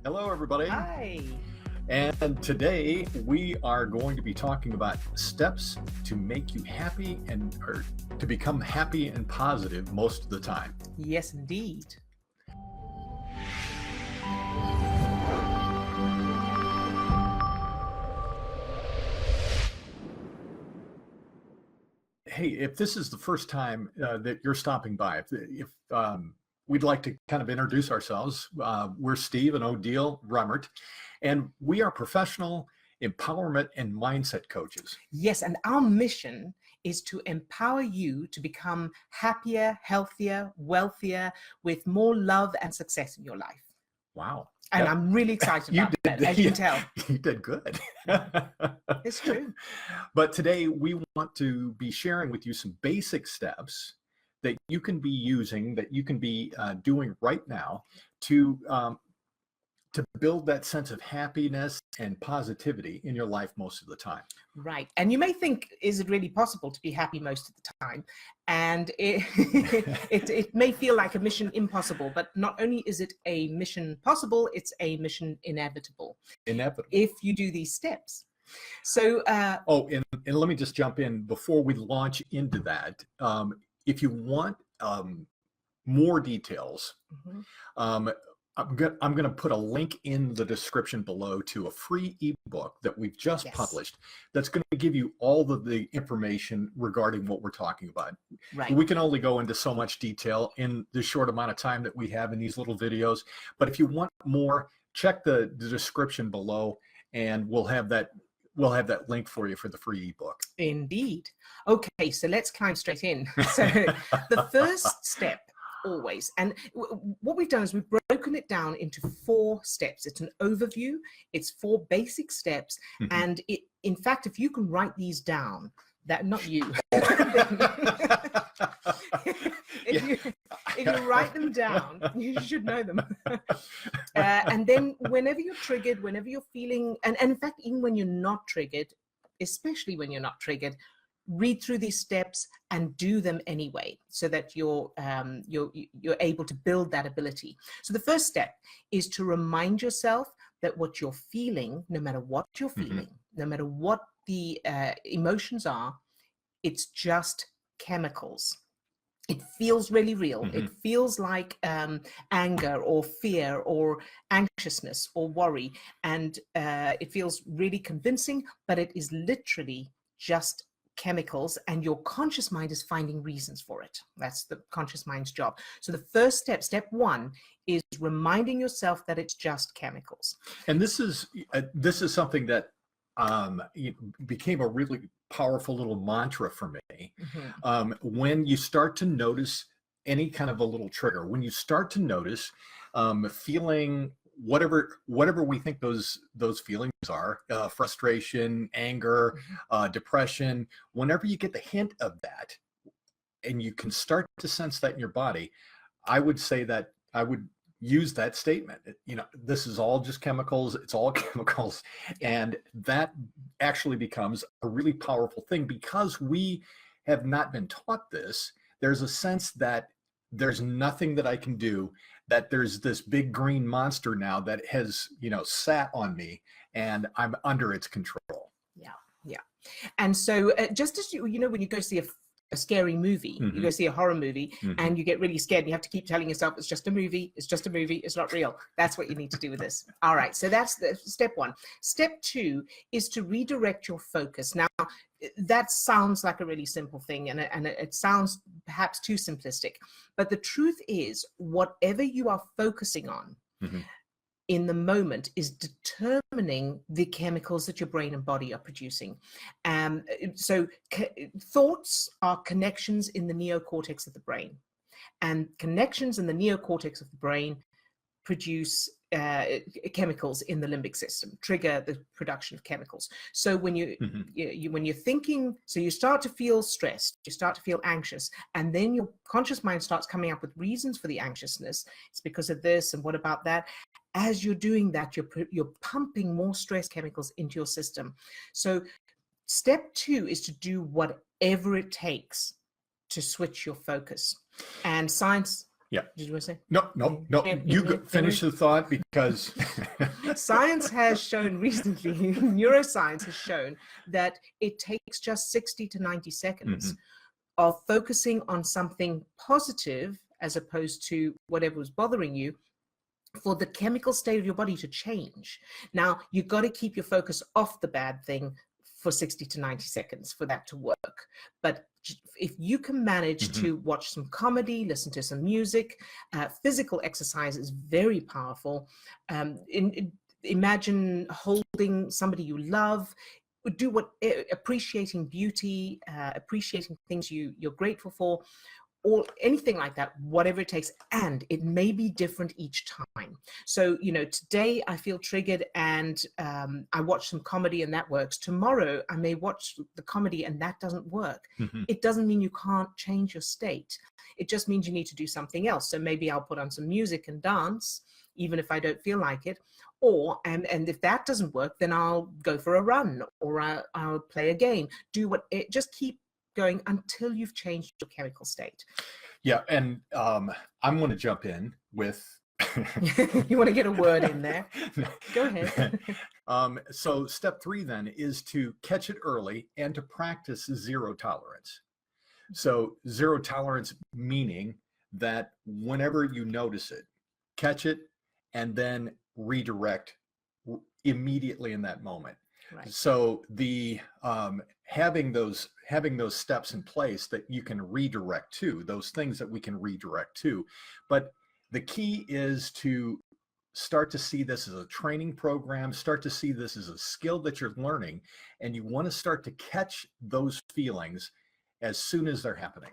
Hello, everybody. Hi. And today we are going to be talking about steps to make you happy or to become happy and positive most of the time. Yes, indeed. Hey, if this is the first time that you're stopping by, if we'd like to kind of introduce ourselves. We're Steve and Odile Remmert, and we are professional empowerment and mindset coaches. Yes, and our mission is to empower you to become happier, healthier, wealthier, with more love and success in your life. Wow. And I'm really excited about that, as you can tell. You did good. It's true. But today we want to be sharing with you some basic steps that you can be using, that you can be doing right now to build that sense of happiness and positivity in your life most of the time. Right. And you may think, is it really possible to be happy most of the time? And it may feel like a mission impossible, but not only is it a mission possible, it's a mission inevitable. Inevitable. If you do these steps. So, and let me just jump in before we launch into that. If you want more details, I'm going to put a link in the description below to a free ebook that we've just published that's going to give you all the information regarding what we're talking about. Right. We can only go into so much detail in the short amount of time that we have in these little videos. But if you want more, check the description below, and we'll have that link for you for the free ebook. Indeed. Okay, so let's climb straight in. So the first step always, and what we've done is we've broken it down into 4 steps. It's an overview, it's 4 basic steps, and in fact, if you can write these down, that not you. If you write them down, you should know them. And then whenever you're triggered, whenever you're feeling, and in fact, even when you're not triggered, especially when you're not triggered, read through these steps and do them anyway, so that you're able to build that ability. So the first step is to remind yourself that what you're feeling, no matter what you're feeling, no matter what the emotions are, it's just chemicals. It feels really real. It feels like anger or fear or anxiousness or worry, and it feels really convincing, but it is literally just chemicals, and your conscious mind is finding reasons for it. That's the conscious mind's job. So the first step, step 1, is reminding yourself that it's just chemicals. And this is something that became a really powerful little mantra for me. When you start to notice any kind of a little trigger, when you start to notice feeling whatever we think those feelings are, frustration, anger, depression, whenever you get the hint of that and you can start to sense that in your body, I would say that I would use that statement. This is all just chemicals. It's all chemicals. And that actually becomes a really powerful thing, because we have not been taught this. There's a sense that there's nothing that I can do, that there's this big green monster now that has, sat on me and I'm under its control. Yeah. And so just as when you go see a scary movie, you go see a horror movie, and you get really scared, and you have to keep telling yourself, it's just a movie, it's not real. That's what you need to do with this. All right, so that's the step 1. Step 2 is to redirect your focus. Now, that sounds like a really simple thing, and it sounds perhaps too simplistic, but the truth is, whatever you are focusing on in the moment is determining the chemicals that your brain and body are producing. So thoughts are connections in the neocortex of the brain, and connections in the neocortex of the brain produce chemicals in the limbic system, trigger the production of chemicals. So when when you're thinking, so you start to feel stressed, you start to feel anxious, and then your conscious mind starts coming up with reasons for the anxiousness. It's because of this, and what about that? As you're doing that, you're pumping more stress chemicals into your system. So step 2 is to do whatever it takes to switch your focus. And science Yeah. Did you want to say? No. Finish the thought, because science has shown recently, neuroscience has shown that it takes just 60 to 90 seconds of focusing on something positive as opposed to whatever was bothering you for the chemical state of your body to change. Now, you've got to keep your focus off the bad thing for 60 to 90 seconds for that to work. But if you can manage to watch some comedy, listen to some music, physical exercise is very powerful. Imagine holding somebody you love, appreciating beauty, appreciating things you're grateful for, or anything like that, whatever it takes. And it may be different each time. So, today I feel triggered and I watch some comedy and that works. Tomorrow I may watch the comedy and that doesn't work. It doesn't mean you can't change your state. It just means you need to do something else. So maybe I'll put on some music and dance, even if I don't feel like it. Or, and if that doesn't work, then I'll go for a run, or I'll play a game. Just keep going until you've changed your chemical state. Yeah, and I'm going to jump in with. You want to get a word in there? Go ahead. So step 3 then is to catch it early and to practice zero tolerance. So zero tolerance meaning that whenever you notice it, catch it and then redirect immediately in that moment. Right. So the having those steps in place that you can redirect to, those things that we can redirect to. But the key is to start to see this as a training program, start to see this as a skill that you're learning, and you want to start to catch those feelings as soon as they're happening.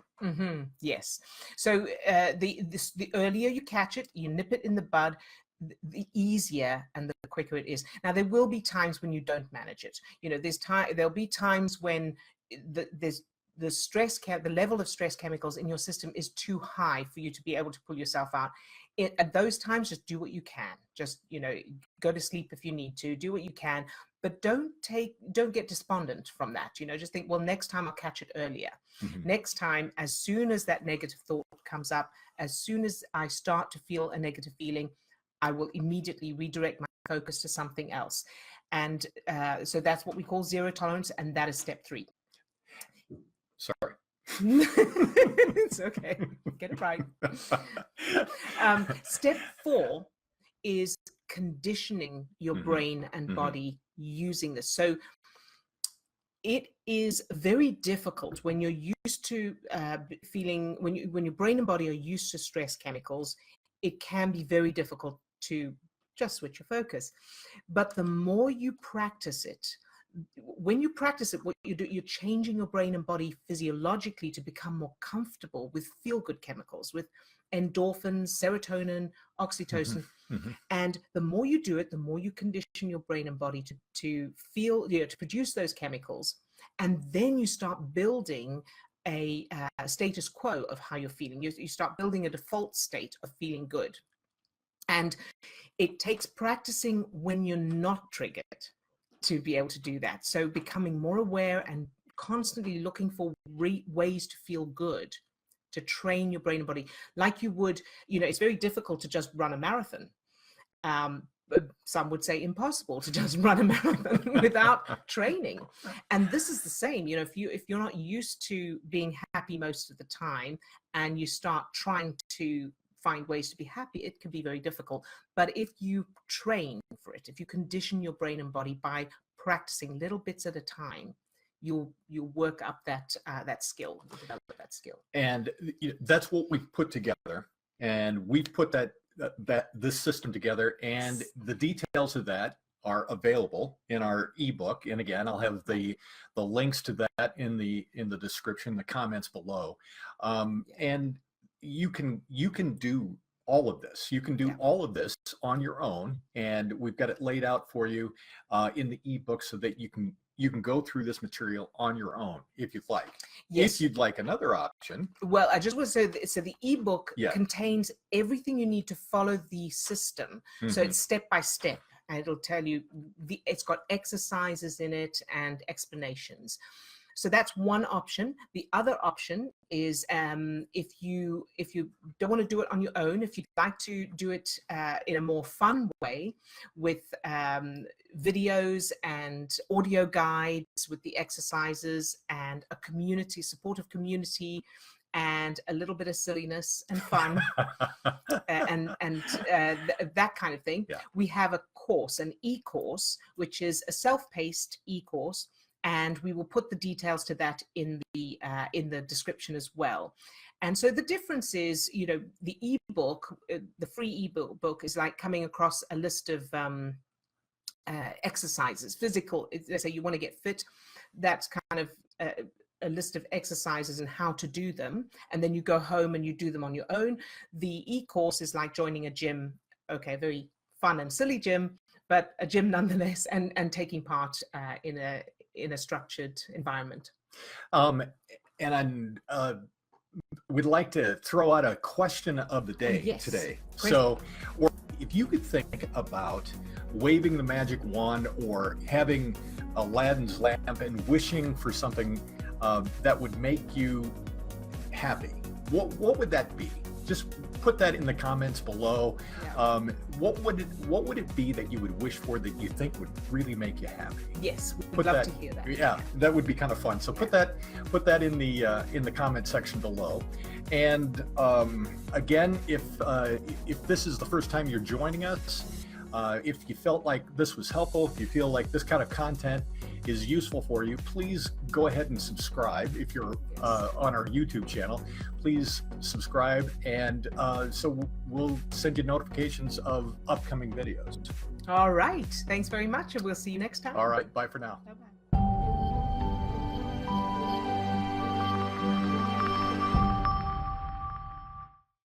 Yes. So the earlier you catch it, you nip it in the bud, the easier and the quicker it is. Now, there will be times when you don't manage it. There'll be times when the level of stress chemicals in your system is too high for you to be able to pull yourself out. At those times, just do what you can. Just, go to sleep if you need to, do what you can, but don't get despondent from that. Just think, well, next time I'll catch it earlier. Next time, as soon as that negative thought comes up, as soon as I start to feel a negative feeling, I will immediately redirect my focus to something else. And so that's what we call zero tolerance. And that is step 3. Sorry. It's okay. Get it right. Step 4 is conditioning your brain and body using this. So it is very difficult when you're used to feeling, when your brain and body are used to stress chemicals, it can be very difficult to just switch your focus. But the more you practice it, when you practice it, what you do, you're changing your brain and body physiologically to become more comfortable with feel-good chemicals, with endorphins, serotonin, oxytocin. And the more you do it, the more you condition your brain and body to feel, to produce those chemicals. And then you start building a status quo of how you're feeling. You start building a default state of feeling good. And it takes practicing when you're not triggered to be able to do that. So becoming more aware and constantly looking for ways to feel good, to train your brain and body like you would, it's very difficult to just run a marathon. Some would say impossible to just run a marathon without training. And this is the same, if you're not used to being happy most of the time and you start trying to find ways to be happy, it can be very difficult. But if you train for it, if you condition your brain and body by practicing little bits at a time, you'll work up that skill, develop that skill. And that's what we've put together, and we've put this system together, and the details of that are available in our ebook. And again, I'll have the links to that in the description, the comments below. And you can do all of this. You can do all of this on your own, and we've got it laid out for you in the ebook so that you can go through this material on your own if you'd like. Yes. If you'd like another option. Well, I just want to say that, so the ebook contains everything you need to follow the system. So it's step by step, and it'll tell you it's got exercises in it and explanations. So that's one option. The other option is if you don't want to do it on your own, if you'd like to do it in a more fun way with videos and audio guides with the exercises and a community, supportive community, and a little bit of silliness and fun that kind of thing. Yeah. We have a course, an eCourse, which is a self-paced eCourse, and we will put the details to that in the description as well. And so the difference is, you know, the ebook, the free ebook is like coming across a list of exercises, physical. Let's say you want to get fit, that's kind of a list of exercises and how to do them, and then you go home and you do them on your own. The eCourse is like joining a gym, okay, very fun and silly gym, but a gym nonetheless, and taking part in a structured environment. And we'd like to throw out a question of the day today. Great. So, or if you could think about waving the magic wand or having Aladdin's lamp and wishing for something that would make you happy, what would that be? Just put that in the comments below. Yeah. What would it be that you would wish for that you think would really make you happy? Yes, we'd love to hear that. Yeah, that would be kind of fun. So put that in the comment section below. And again, if this is the first time you're joining us, if you felt like this was helpful, if you feel like this kind of content is useful for you, please go ahead and subscribe. If you're on our YouTube channel, please subscribe, and so we'll send you notifications of upcoming videos. All right. Thanks very much, and we'll see you next time. All right. Bye for now. Bye-bye.